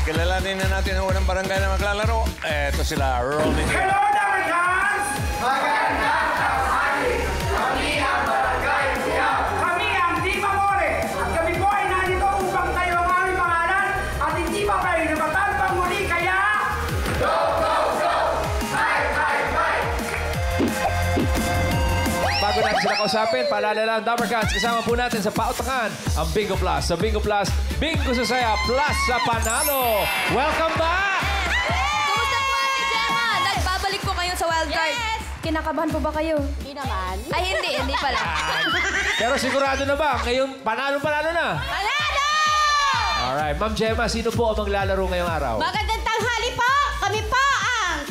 kilalanin na natin ang unang barangay na maglalaro. Ito sila, Rolling. Hello, Americans! Magandang tanghali! Kami ang Barangay Kuyab. Kami ang Di Mamore. At kami po ay nandito upang tayo ang aming pangalan at hindi pa kayo nabatan pang muli. Kaya... Go, go, go! Fight, fight, fight! Bago natin sila kausapin, paalala lang, Dabarcats, kasama po natin sa pautakan ang Bingo Plus. Sa Bingo Plus, Bingo sa saya, plus sa panalo. Welcome back! Kumusta po, Ate Gemma? Nagbabalik po kayo sa wildcard. Yes! Kinakabahan po ba kayo? Hindi naman. Ay, hindi pala. Pero sigurado na ba? Ngayon, panalo-panalo na. Panalo! Alright, Ma'am Gemma, sino po ang maglalaro ngayong araw? Magandang tanghali po. Kami po ang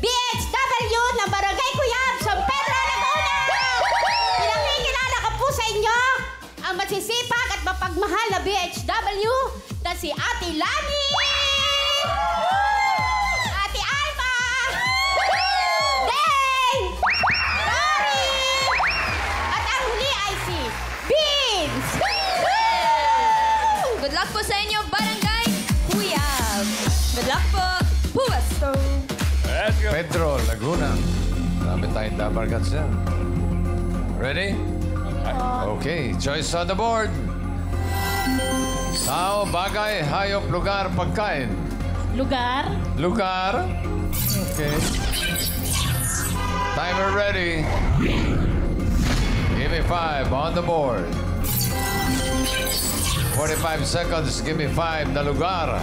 BHW ng Barangay Kuyab, San Pedro, Laguna. Pinakikilala ko po sa inyo ang masisipag at mapagmahal na BHW na si Ate Lani. Ate Alma. Deng. Lori. At ang huli ay si Beans. Good luck po sa inyo, Barangay Kuyab. Good luck po. Puwesto. Let's go. Pedro, Laguna. Marami tayong Dabarcats yan. Ready? Okay, choice on the board. Tao, bagay, hayop, lugar, pagkain. Lugar. Lugar. Okay. Timer ready. Give me 5 on the board. 45 seconds, give me 5 na lugar.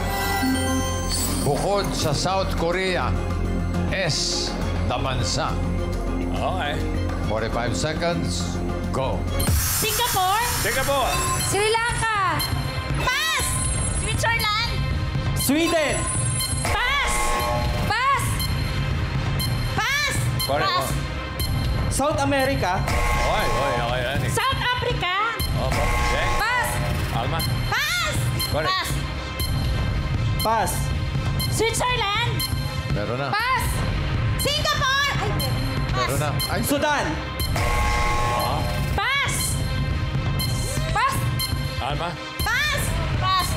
Bukod sa South Korea, S na bansa. Okay. 45 seconds, go. Singapore. Singapore. Sri Lanka. Pass. Switzerland. Sweden! Pass. Pass. Pass. Correct. Pass. South America? Okay, yan. South Africa. Opo. Okay. Pass. Alma. Pass. Correct. Pass. Pass. Switzerland. Meron na. Pass. Singapore. Ay, pass. Meron na. Ay, Sudan! Pass. Pass. Alma. Pass. Pass.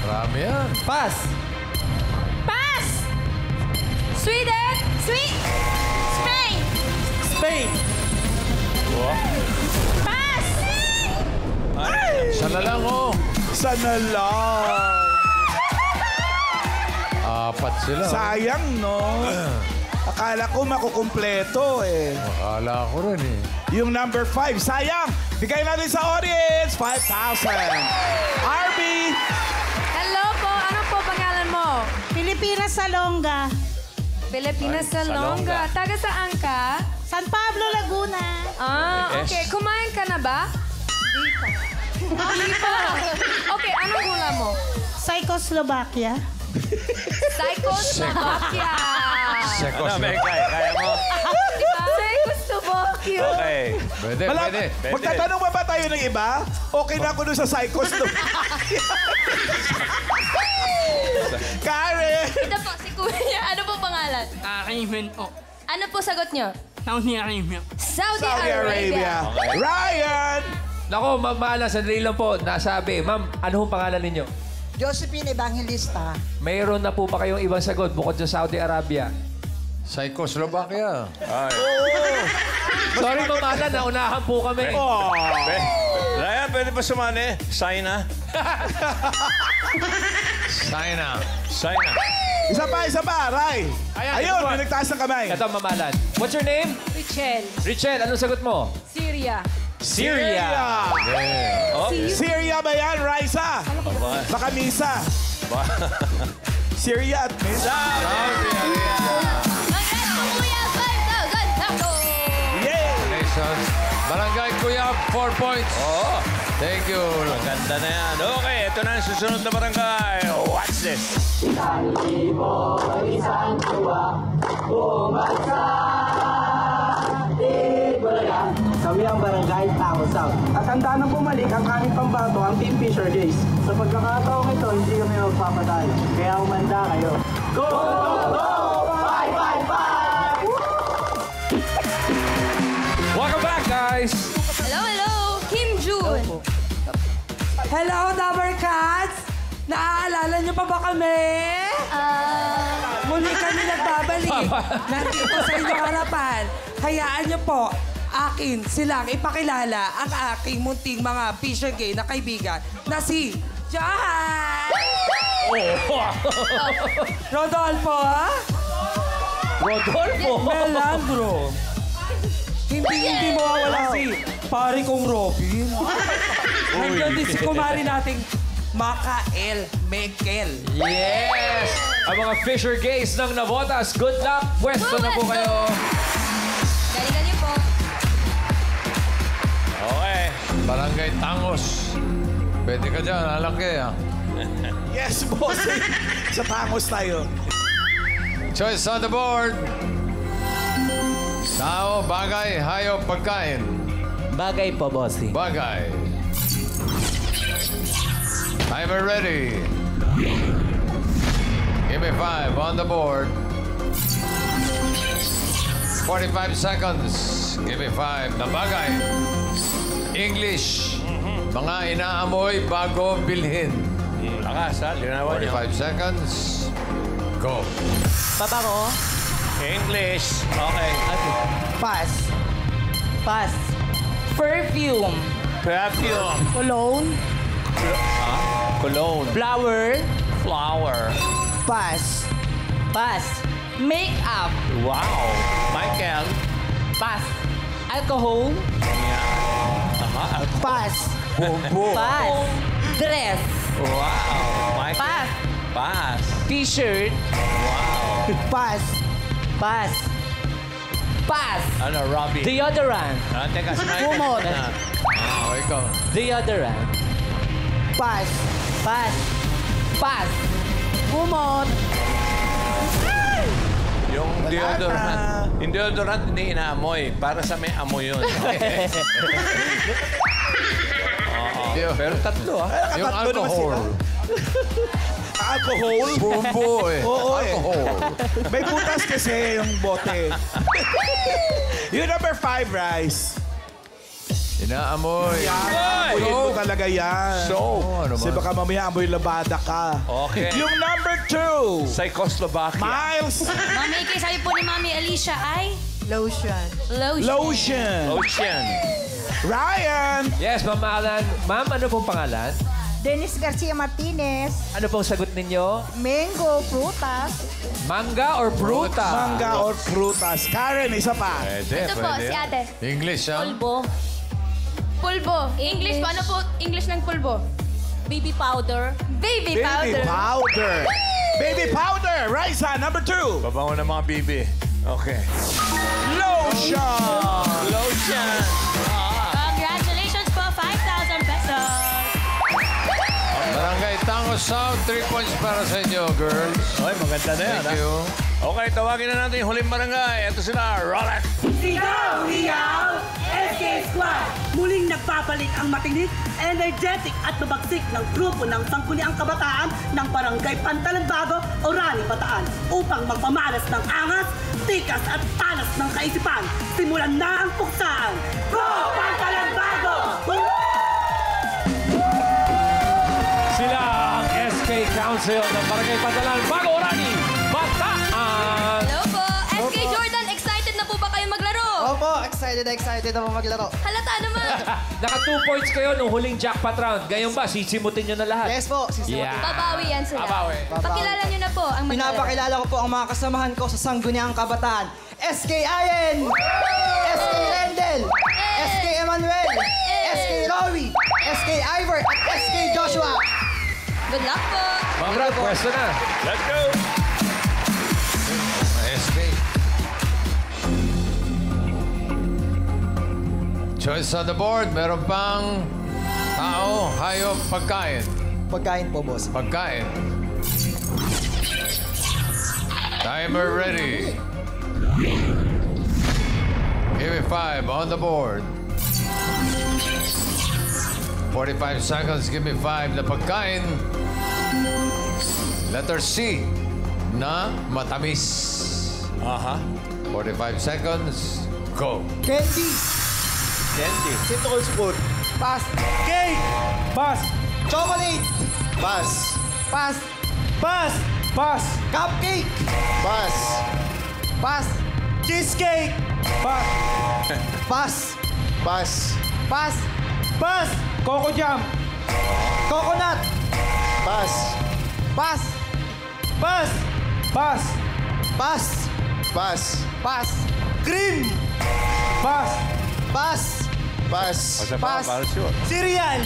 marami yan. Pass! Pass. Sweden. Spain. Spain! Pass. Sana lang, oh. Sana lang. Apat sila. Sayang, no? Akala ko makukumpleto eh. Akala ko rin eh. Yung number 5, sayang! Bigay natin sa audience, 5,000. Arby! Hello po. Ano po pangalan mo? Pilipinas Salonga. Pilipinas Ay, Salonga. Taga saan ka? San Pablo, Laguna. Okay. Kumain ka na ba? Hindi pa. Okay, anong gula mo? Czechoslovakia. Czechoslovakia. Sekos Ano, na. kaya mo? Czechoslovakia. Okay. Pwede, pwede. Magtatanong ba tayo ng iba? Okay na ako dun sa psychos. Karen! Ito po, si Kuya. Ano po pangalan? Raymond po. Ano po sagot nyo? Saudi Arabia. Saudi Saudi Arabia. Arabia. Ryan! Nako, Ma'am Mala, sandali lang po. Nasabi, Ma'am, ano hong pangalan ninyo? Josephine Evangelista. Mayroon na po ba kayong ibang sagot bukod sa Saudi Arabia? Czechoslovakia. Ay. Sorry, Ma'am Mala, naunahan po kami. Oh. Ryan, pwede pa sumali? China. China. China. Isa pa, Ray. Ayan, Ayun, ito po. may nagtaas ng kamay. Ito, Ma'am Mala. What's your name? Richel. Richel, anong sagot mo? Syria. Syria. Syria ba yan, Raisa? Baka Misa. Syria at Misa. Congrats po, Kuya. 5,000 tapo. Yay! Nations. Barangay Kuyab, 4 points. Oo. Thank you. Maganda na yan. Okay, ito na ang susunod na barangay. Watch this. Kami ang Barangay Tao South. At handa na bumalik ang aming pambato, ang Team Fisher Days. Sa pagkakataong ito, hindi kami magpapatalo. Kaya umanda kayo. Go! Go! Go! Bye! Bye! Bye! Welcome back, guys. Hello, hello. Kim Jun. Hello, Dabarcats! Naaalala niyo pa ba kami? Muli kami nagbabalik. Nandito sa inyong harapan. Hayaan niyo po, akin silang ipakilala ang aking munting mga Fisher Gay na kaibigan na si John! Rodolfo? Rodolfo! Melandro. Hindi mawawala si pare kong Robin. Nandiyan din si kumari nating Makael Mekel. Yes! Ang mga Fisher Gays ng Navotas, good luck! Pwesto na po kayo. Galing-galing po. Okay. Barangay Tangos. Pwede ka dyan, alaki ah. Yes, bossing. Sa tangos tayo. Choice on the board. Tao, bagay, hayop, pagkain. Bagay po, bossing. Bagay. Timer ready. Give me 5 on the board. 45 seconds. Give me 5 na bagay. English. Mga inaamoy bago bilhin. Lakas ha, linawan niyo. 45 seconds. Go. Pabango. English. Okay. Pass. Pass. Perfume. Perfume. Cologne. Cologne. Flower. Flower. Pass. Pass. Makeup. Wow. Michael. Pass. Alcohol. Aha. Pass. Pass. Dress. Wow. Michael. Pass. Pass. T-shirt. Wow. Pass. Pass. Pass. Ano, Robbie? Deodorant. Teka, si Michael. Kumot. Ikaw. Deodorant. Pass. Pass. Pass. Kumot. Yung deodorant. Yung deodorant hindi inaamoy. Para sa may amoy yun. Oo. Pero tatlo ah. Yung alcohol. Alcohol? Bumbo eh. Oo eh. Alcohol. May butas kasi yung bote. Yung number 5, Rice. Inaamoy. Amoyin mo talaga yan. So, ano Kasi ba? baka mamaya amoy labada ka. Okay. Yung number 2. Czechoslovakia. Miles. Mami, kay sabi po ni Mami Alicia ay... Lotion. Lotion. Ocean. Ryan. Yes, Ma'am Alan. Ma'am, ano pong pangalan? Dennis Garcia Martinez. Ano pong sagot ninyo? Mango, prutas. Manga or fruta? Manga or frutas. Karen, isa pa. Pwede, Ito po, si ate. English, ha? Pulbo. Pulbo. English po. Ano po English ng pulbo? Baby powder. Baby powder. Baby powder. Baby powder. Raisa, number 2. Babango ng mga bibi. Okay. Lotion. Lotion. Congratulations po, 5,000 pesos. Barangay Tangos South, 3 points para sa inyo, girls. Okay, maganda na yan. Thank you. Okay, tawagin na natin yung huling barangay. Ito sila, Rolex. Sigaw, Hiyaw, SK Squad! Muling nagpapalik ang matinik, energetic at mabagsik ng grupo ng Sangguniang Kabataan ng Barangay Pantalanbago o Rani Bataan upang magpamalas ng angas, tikas at talas ng kaisipan. Simulan na ang puksaan! Go Pantalanbago! Sila ang SK Council ng Barangay Pantalanbago, Rani Bataan! Hello po. SK Jordan, excited na po ba kayo maglaro? Opo, excited na po maglaro. Halata naman. Naka 2 points kayo nung huling jackpot round. Ngayon ba, sisimutin nyo na lahat? Yes po, Yeah. Babawi yan sila. Babawi. Pakilala nyo na po ang maglaro. Pinapakilala ko po ang mga kasamahan ko sa Sangguniang Kabataan. SK Ayen! SK Rendel! SK Emmanuel! SK Rowie! SK Ivor! At SK Joshua! Good luck po. Mga pwesto na. Let's go. SK. Choice on the board. Meron pang tao, hayop, pagkain. Pagkain po, boss. Pagkain. Timer ready. Give me 5 on the board. 45 seconds. Give me 5 na pagkain. Letter C. Na matamis. Aha. 45 seconds. Go. Candy! Candy. Simple spoon. Pass. Cake. Pass. Chocolate! Pass. Pass. Pass. Pass. Cupcake. Pass. Pass. Cheesecake. Pass. Pass. Pass. Pass. Pass. Coco jam. Coconut. Pass. Pass. Pass. Pass. Pass. Pass. Pass. Cream. Pass. Pass. Pass. Pass. Cereal.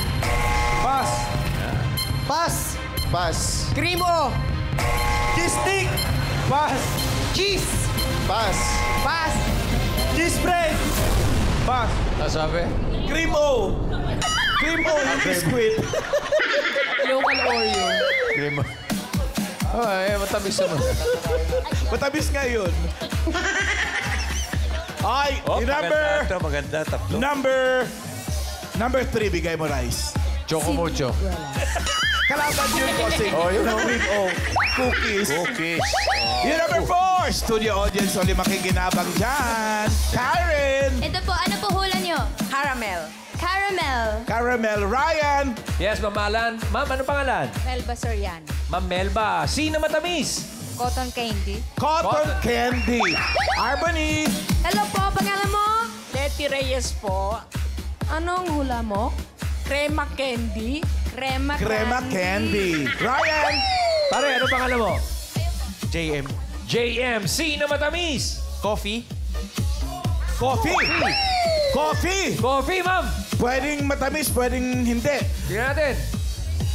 Pass. Pass. Pass. Cream o. Cheese stick. Pass. Cheese. Pass. Pass. Cheese bread. Pass. Nasabi? Cream O. Cream O yung biscuit. Local Oreo. Cream. Ay, matamis naman. Matamis nga yun. Ay, Maganda ito, maganda. Tatlo. Number 3, bigay mo rice. Choco mucho. Kalaban yun, bossing. Oh, yun. Cream O. Cookies. Cookies. Yung number 4, studio audience, ulit makikinabang dyan. Karen. Ito po, ano po hula nyo? Caramel. Caramel. Caramel. Ryan. Yes, Ma'am Alan. Ma'am, ano pangalan? Melba Soriano. Ma'am Melba. Sino matamis? Cotton candy. Cotton candy. Arbany. Hello po, pangalan mo? Letty Reyes po. Anong hula mo? Crema candy. Crema Candy. Ryan. Pare, ano pangalan mo? JM. JM. Sino matamis? Coffee. Coffee. Coffee. Coffee, ma'am. Pwedeng matamis, pwedeng hindi. Tingnan natin.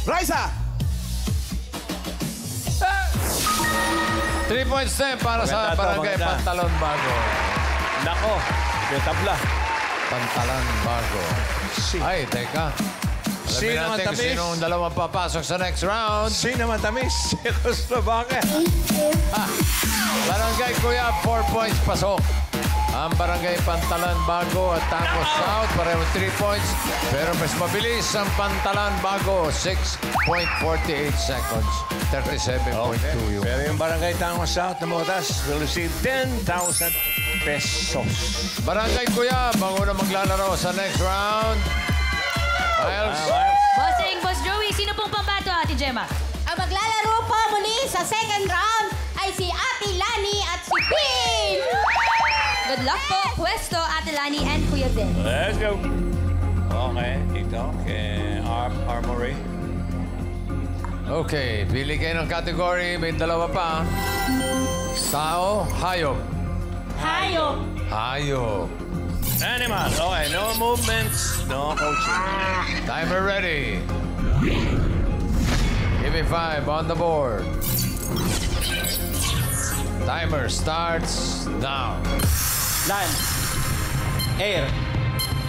Raisa. 3 points din para sa Maganda to, Barangay maganda. Pantalon Bago. Nako. May tabla. Pantalan Bago. Ay, teka. Sino Alamin natin kung matamis? sinong dalawang papasok sa next round. Sino matamis? Czechoslovakia. Barangay Kuya, 4 points pasok. Ang Barangay Pantalan Bago at Tango South, pareho 3 points. Pero mas mabilis ang Pantalan Bago, 6.48 seconds. 37.2 yung... Pero yung Barangay Tango South na Motas will receive 10,000 pesos. Barangay Kuya, bago na maglalaro sa next round. Miles. Bossing, Boss Joey, sino pong pambato, Ate Gemma? Ang maglalaro po muli sa second round ay si Ate Lani at si Pin! Good luck po, Pwesto, Ate Lani, and Kuya Ben. Let's go. Okay, dito kay Armory. Okay, pili kayo ng category. May dalawa pa. Tao, hayop. Hayop. Hayop. Animal. Okay, no movements, no coaching. Timer ready. Give me 5 on the board. Timer starts now. Land. Air.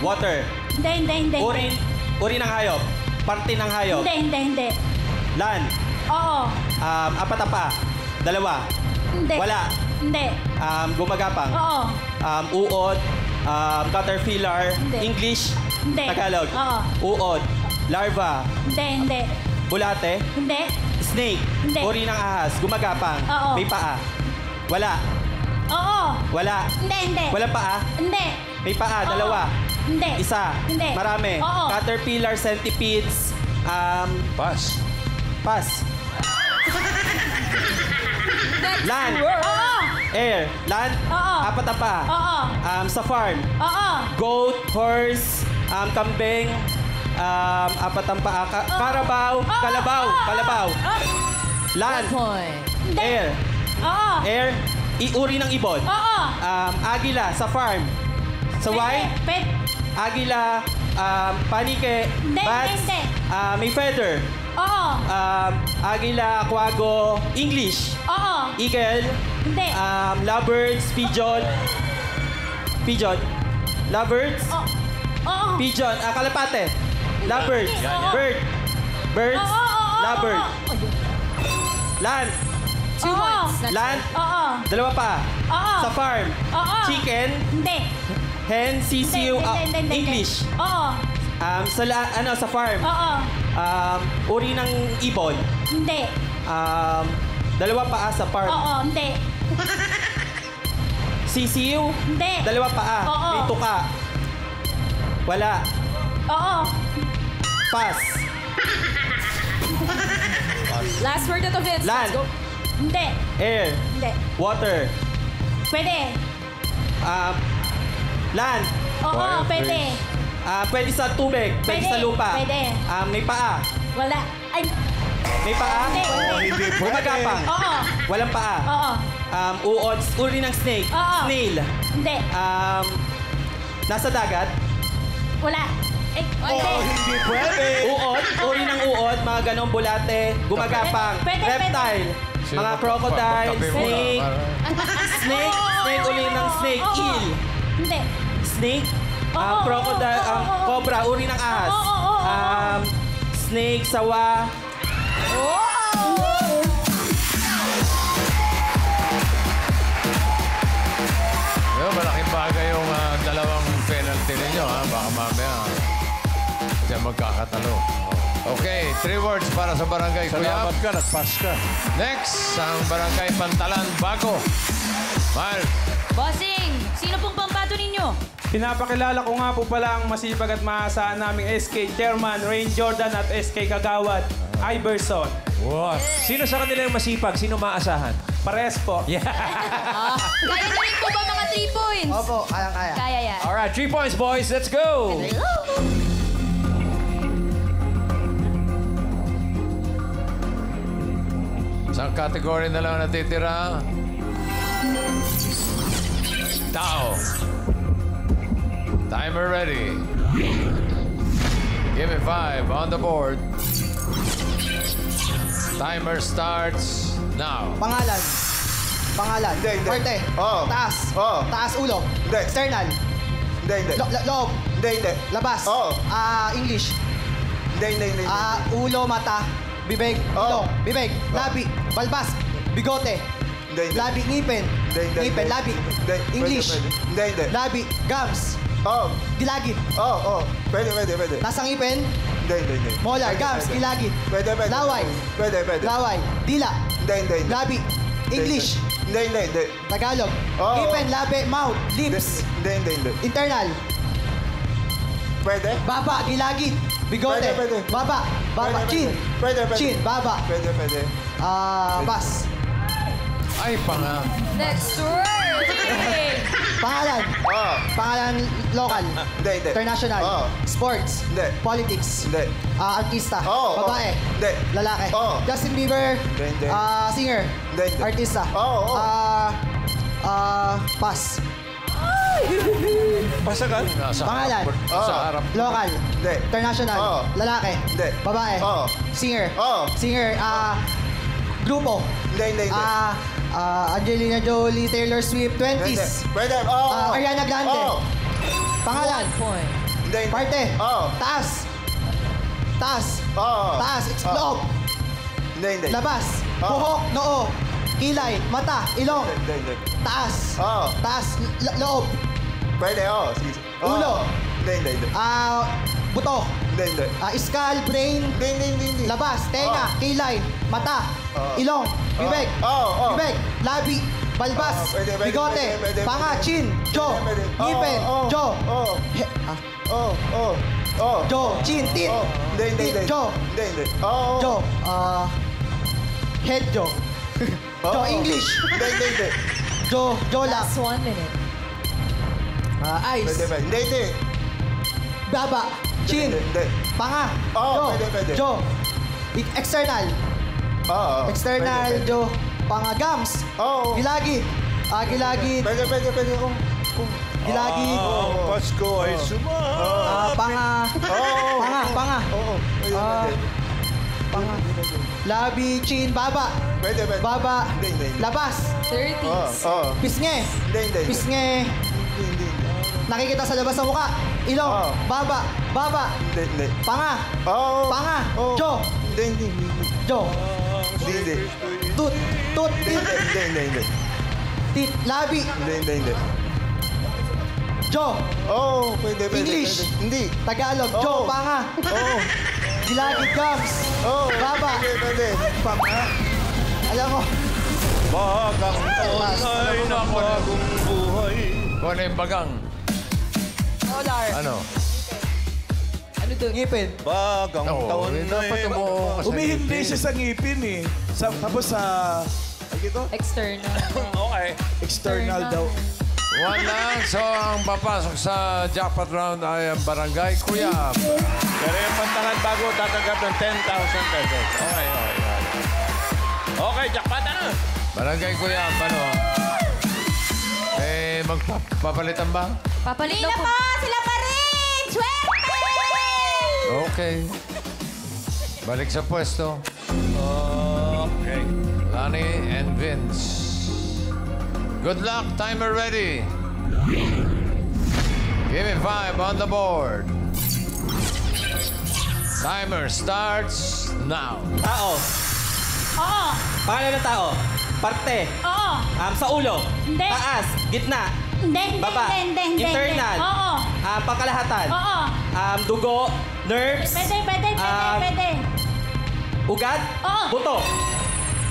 Water. Hindi. Uri ng hayop. Parte ng hayop. Hindi. Land. Oo. Apat na paa. Dalawa. Hindi. Wala. Hindi. Gumagapang. Oo. Uod. Caterpillar. Hindi. English. Hindi. Tagalog. Oo. Uod. Larva. Hindi. Bulate. Hindi. Snake. Hindi. Uri ng ahas. Gumagapang. Oo. May paa. Wala. Oo. Wala. Hindi. Walang paa. Hindi. May paa. Oo. Dalawa. Hindi. Isa. Hindi. Marami. Oo. Caterpillar, centipedes. Pass. Pass. Land. Oo. Air. Land. Oo. Apat na paa. Oo. Sa farm. Oo. Goat, horse, kambing, apat ang paa. Kalabaw. Land. Hindi. Air. Oo. Air. Uri ng ibon. Oo. Agila sa farm. Sa white. Pet. Agila, panike, Hindi, bats, hindi. may feather. Oo. Agila, kwago, English. Oo. Eagle, Hindi. lovebirds, pigeon. Lovebirds, Oo. pigeon, kalapate. Lovebirds, Oo. birds, Oo. lovebird. Land, 2 months. land, Oo. dalawa pa. Oo. Sa farm, Oo. chicken, Hindi. hen, sisiu, Hindi. English. Oo. Sa farm, Oo. uri ng ibon. Hindi. Dalawa paa sa farm. Oo. Hindi. Sisiu, Hindi. dalawa paa. Oo. May tuka. Wala. Oo. Pass. Last word na to, Vince. Land. Let's go. Hindi. Air. Hindi. Water. Pwede. Land. Oo, pwede. Pwede sa tubig. Pwede sa lupa. Pwede. May paa. Wala. Ay, May paa? Hindi. Hindi pwede. Gumagapang. oo. Walang paa. Oo. Uod. Uri ng snake. Oo. Snail. Hindi. Nasa dagat. Wala. Ay, hindi. Hindi pwede. Uod. Uri ng uod. Mga ganong bulate. Gumagapang. Pwede, Reptile. Sino Mga ba- crocodile. magkape muna, Snake. Snake. Snake. Uri ng snake. Oo. Eel. Hindi. Snake. Oo, Crocodile. oo, oo. Cobra. Uri ng ahas. Oo. Snake. Sawa. Yo, malaking bagay yung dalawang penalty ninyo, ha? Baka mamaya siya magkakatalo. Okay, 3 words para sa Barangay Kuyab. Salamat ka, nag-pass ka. Next, ang Barangay Pantalan Bago. Mal, Bossing, sino pong pambato ninyo? Pinapakilala ko nga po pala ang masipag at maasahan naming SK Chairman Rain Jordan at SK Kagawad Iverson. Wow. Sino sa kanila yung masipag? Sino maasahan? Pares po. Yeah. Kaya na rin po ba mga 3 points? Opo, kaya. Kaya yan. Alright, 3 points, boys. Let's go. isang category na lang natitira. Tao. Timer ready. Give me 5 on the board. Timer starts now. Pangalan. Hindi. Parte. Oo. Taas. Oo. Taas ulo. Hindi. External. Hindi. Loob. Hindi. Labas. Oo. English. Hindi. Ulo, mata. Bibig. Oo. Ilong. Bibig. Labi. Balbas. Bigote. Hindi. Labi. Ngipin. Ngipin. Labi. English. Hindi. Labi. Gums. Oo. Gilagid. Oo. Pwede. Nasa ngipin. Hindi. Molar. Gums. Gilagid. Pwede. Laway. Pwede. Laway. Dila. Hindi. Labi. English. Hindi. Tagalog. Oo. Ngipin. Labi. Mouth. Lips. Hindi. Internal. Pwede. Baba. Gilagid. Bigote. Pwede. Baba. Chin. Pwede. Chin. Baba. Pwede. Pass. Ay, panga. Next word. Pangalan. Oo. Pangalan local. Hindi. International. Oo. Sports. Hindi. Politics. Hindi. Artista. Oo. Babae. Hindi. Lalaki. Oo. Justin Bieber. Hindi. Singer. Hindi. Artista. Oo. Pass. Pasagan. Nasa Pangalan. Sa harap. Local. Hindi. International. Oo. Lalaki. Hindi. Babae. Oo. Singer. Oo. Singer. Grupo. Hindi. Angelina Jolie, Taylor Swift, 20s. Pwede. Ariana Grande. Oo. Pangalan. Point. Hindi. Parte. Oo. Taas. Oo. Taas. Loob. Hindi. Labas. Oo. Buhok. Noo. Kilay. Mata. Ilong. Hindi. Taas. Oo. Taas. Loob. Pwede. Oo. Sige. Ulo. Hindi. Buto. Hindi. Skull. Brain. Hindi. Labas. Tenga. Kilay. Mata. Oo. Ilong. Bibig. Oo. Bibig. Labi. Balbas. Pwede. Bigote. Pwede. Panga. Chin. Jaw. Pwede. Ngipin. Jaw. Oo. Jaw. Chin. Teeth. Hindi. Jaw. Hindi. Oo. Jaw. Head jaw. Jaw. English. Hindi. Jaw lang. Last 1 minute. Eyes. Pwede. Hindi. Baba. Chin. Hindi. Panga. Oo, Jaw. pwede. Jaw. External. Oo. External. Pwede. Jaw. Panga. Gums. Oo. Gilagid. Gilagid. Pwede. Gilagid. Pasko ay sumama. Panga. Oo. Panga. Oo. Panga. Labi. Chin. Baba. Pwede. Baba. Hindi. Labas. 30s. Oo. Pisnge. Hindi. Pisnge. Hindi. Nakikita sa labas ng mukha. Ilong. Oo. Baba. Hindi. Panga. Oo. Panga. Oo. Jaw. Hindi. Jaw. Hindi. Tut. Hindi. Tit. Labi. Hindi. Jaw. Oo. Pwede. English. Hindi. Tagalog. Oo. Jaw. Panga. Oo. Gilagid. Gums. Oo. Baba. Pwede. Panga. Alam mo. Bagang taon ay nakagong buhay. Kung ano yung bagang? Solar. Ano? Ano doon? Ngipin. Bagang taon na dapat umuo ka sa Umihindi ngipin. siya sa ngipin eh. Tapos sa... Ano ito? External. Okay. External daw. Wala. So, ang papasok sa jackpot round ay ang Barangay Kuyab. Pero yung Pantalan Bago tatanggap ng 10,000 pesos. Okay. Okay, jackpot na. Barangay Kuyab, ano? Magpapalitan ba? Papalit Hindi daw na po. po! Sila pa rin! Swerte! Okay. Balik sa pwesto. Okay. Lani and Vince. Good luck. Timer ready. Give me 5 on the board. Timer starts now. Tao. Oo. Pangalan ng tao. Parte. Oo. Sa ulo. Hindi. Taas. Gitna. Hindi. Baba. Hindi. Internal. Oo. Pangkalahatan. Oo. Dugo. Nerves. Pwede. Ugat. Oo. Buto.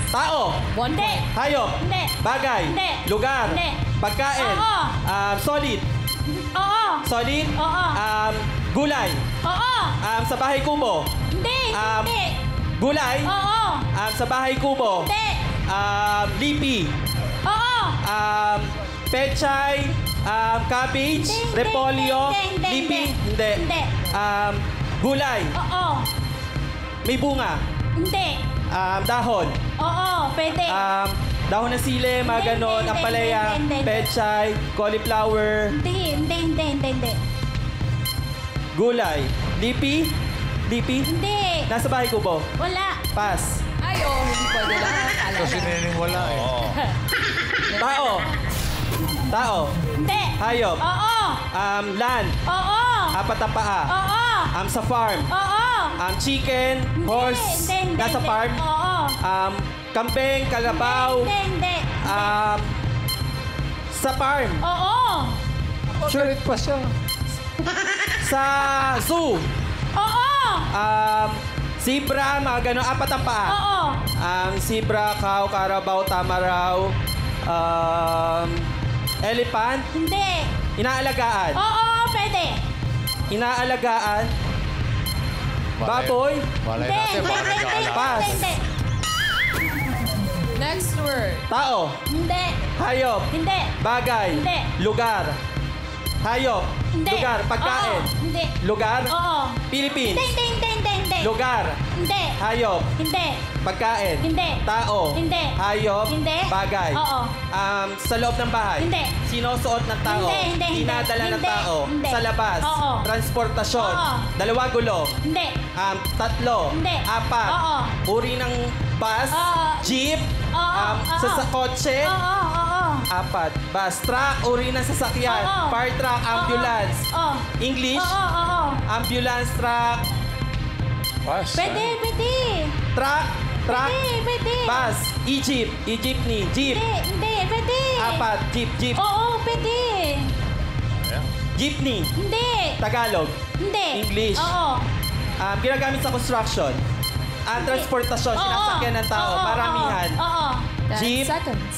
Tao. Hindi. Hayop. Hindi. Bagay. Hindi. Lugar. Hindi. Pagkain. Oo. Solid. Oo. Solid. Oo. Gulay. Oo. Sa bahay kubo. Hindi. Hindi. Gulay. Oo. Sa bahay kubo. Hindi. Lipi. Oo. Pechay. Cabbage. Hindi, Repolyo. hindi, Lipi. hindi. Hindi. Gulay. Oo. May bunga. Hindi. Dahon. Oo. Pwede. Dahon ng sili, mga Hindi, ganon, hindi, ampalaya, hindi, hindi. pechay, cauliflower, Hindi. gulay. Lipi? Lipi? Hindi. Nasa bahay ko po. Wala. Pas. Ay, hindi pwede lang. Ito si Nening wala eh. Tao. Tao. Hindi. Hayop. Oo. Land. Oo. Apat na paa. Oo. Sa farm. Oo. Chicken, horse, Hindi. nasa farm. Oo. Kambing, kalabaw, Hindi. sa farm. Oo. Sulit pa siya. Sa zoo. Oo. Zebra, mga ganon, apat ang paa. Oo. Zebra, cow, carabao, tamaraw, elephant, Hindi. inaalagaan. Oo. Pwede. Inaalagaan, baboy, Malay natin, baka nag-aalala. Pas. Hindi. Next word. tao, Hindi. hayop, Hindi. bagay, Hindi. lugar, hayop, Hindi. lugar, pagkain, Oo. Hindi. lugar, Oo. Philippines, Hindi. lugar, Hindi. hayop, Hindi. pagkain, Hindi. tao, Hindi. hayop, Hindi. bagay. Oo. Sa loob ng bahay, Hindi. sinusuot ng tao, Hindi. dinadala ng Hindi. tao, Hindi. sa labas, Oo. transportasyon, Oo. 2 gulo, Hindi. 3, Hindi. 4, Oo. uri ng bus, Oo. jeep, Oo. sa kotse, Oo. 4, bus, truck, uri ng sasakyan, Oo. fire truck, ambulance, Oo. English, Oo. ambulance truck, Pas. Pwede. truck, Pwede. bus, jeepney, jeep, Hindi. Pwede. 4, jeep, Oo. Pwede. jeepney, Hindi. Tagalog, Hindi. English. Oo. Ginagamit sa construction, transportasyon, Oo. sinasakyan ng tao, Oo. maramihan, Oo. 10 Jeep. seconds.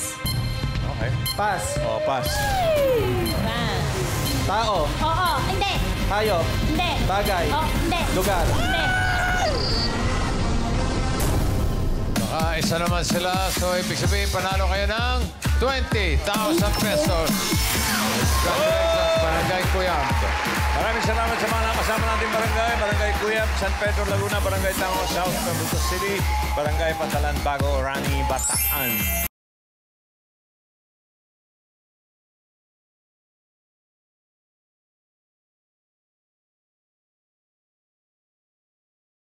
Okay. pass, Pas. tao, Oo. Hindi. hayop, Hindi. bagay, Oo. Hindi. lugar. Hindi. Isa naman sila. So, ibig sabihin, panalo kayo ng 20,000 pesos. Congratulations, Barangay Kuyab. Maraming salamat sa mga nakasama nating barangay. Barangay Kuyab, San Pedro, Laguna, Barangay Tango South, Camuso City, Barangay Pantalan Bago, Rani, Bataan.